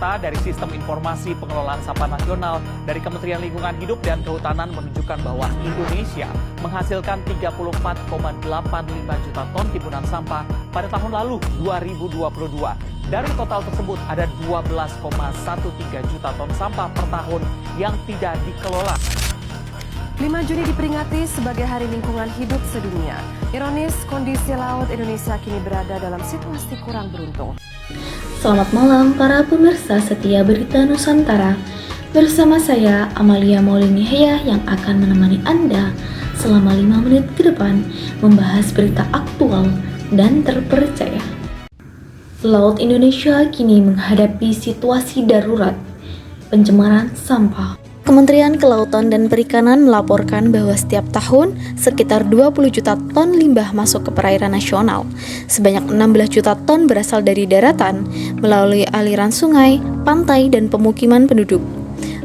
Data dari Sistem Informasi Pengelolaan Sampah Nasional dari Kementerian Lingkungan Hidup dan Kehutanan menunjukkan bahwa Indonesia menghasilkan 34,85 juta ton timbunan sampah pada tahun lalu 2022. Dari total tersebut ada 12,13 juta ton sampah per tahun yang tidak dikelola. 5 Juni diperingati sebagai Hari Lingkungan Hidup Sedunia. Ironis, kondisi laut Indonesia kini berada dalam situasi kurang beruntung. Selamat malam para pemirsa setia Berita Nusantara. Bersama saya Amalia Maulini Heya yang akan menemani Anda selama 5 menit ke depan membahas berita aktual dan terpercaya. Laut Indonesia kini menghadapi situasi darurat pencemaran sampah. Kementerian Kelautan dan Perikanan melaporkan bahwa setiap tahun sekitar 20 juta ton limbah masuk ke perairan nasional. Sebanyak 16 juta ton berasal dari daratan, melalui aliran sungai, pantai, dan pemukiman penduduk.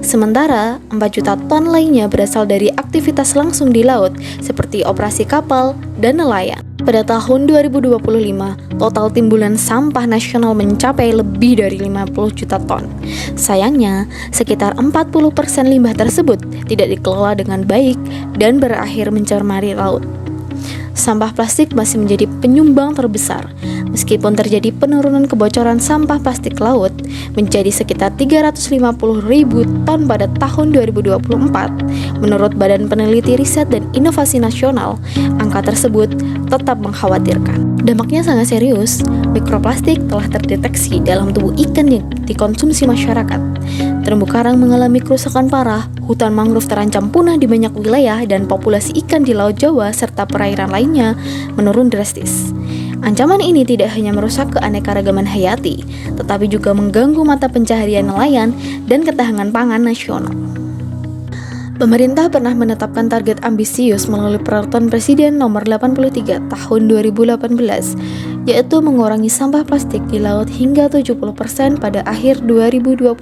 Sementara, 4 juta ton lainnya berasal dari aktivitas langsung di laut, seperti operasi kapal dan nelayan. Pada tahun 2025, total timbulan sampah nasional mencapai lebih dari 50 juta ton. Sayangnya, sekitar 40% limbah tersebut tidak dikelola dengan baik dan berakhir mencemari laut. Sampah plastik masih menjadi penyumbang terbesar, meskipun terjadi penurunan kebocoran sampah plastik laut menjadi sekitar 350.000 ton pada tahun 2024. Menurut Badan Peneliti Riset dan Inovasi Nasional, angka tersebut tetap mengkhawatirkan. Dampaknya sangat serius. Mikroplastik telah terdeteksi dalam tubuh ikan yang dikonsumsi masyarakat. Terumbu karang mengalami kerusakan parah, hutan mangrove terancam punah di banyak wilayah, dan populasi ikan di Laut Jawa serta perairan lainnya menurun drastis. Ancaman ini tidak hanya merusak keanekaragaman hayati, tetapi juga mengganggu mata pencaharian nelayan dan ketahanan pangan nasional. Pemerintah pernah menetapkan target ambisius melalui Peraturan Presiden Nomor 83 Tahun 2018, yaitu mengurangi sampah plastik di laut hingga 70% pada akhir 2025.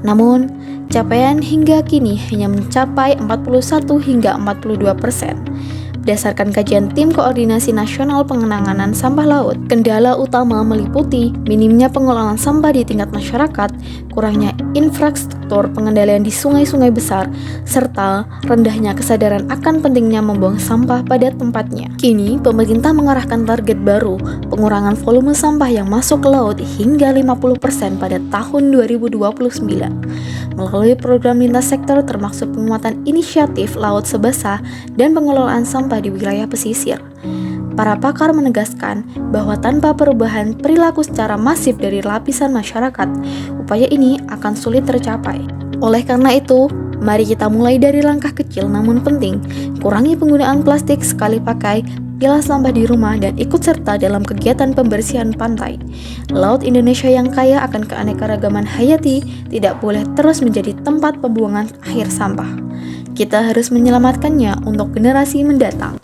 Namun, capaian hingga kini hanya mencapai 41 hingga 42%. Berdasarkan kajian Tim Koordinasi Nasional Penanganan Sampah Laut, kendala utama meliputi minimnya pengelolaan sampah di tingkat masyarakat, kurangnya infrastruktur pengendalian di sungai-sungai besar, serta rendahnya kesadaran akan pentingnya membuang sampah pada tempatnya. Kini, pemerintah mengarahkan target baru, pengurangan volume sampah yang masuk ke laut hingga 50% pada tahun 2029. Melalui program lintas sektor termasuk penguatan inisiatif laut sebasah dan pengelolaan sampah di wilayah pesisir. Para pakar menegaskan bahwa tanpa perubahan perilaku secara masif dari lapisan masyarakat, upaya ini akan sulit tercapai. Oleh karena itu, mari kita mulai dari langkah kecil namun penting, kurangi penggunaan plastik sekali pakai, pilah sampah di rumah, dan ikut serta dalam kegiatan pembersihan pantai. Laut Indonesia yang kaya akan keanekaragaman hayati tidak boleh terus menjadi tempat pembuangan akhir sampah. Kita harus menyelamatkannya untuk generasi mendatang.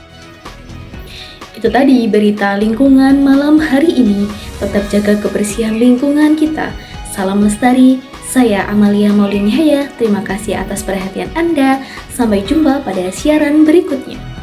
Itu tadi berita lingkungan malam hari ini. Tetap jaga kebersihan lingkungan kita. Salam lestari. Saya Amalia Maulini Heya. Terima kasih atas perhatian Anda. Sampai jumpa pada siaran berikutnya.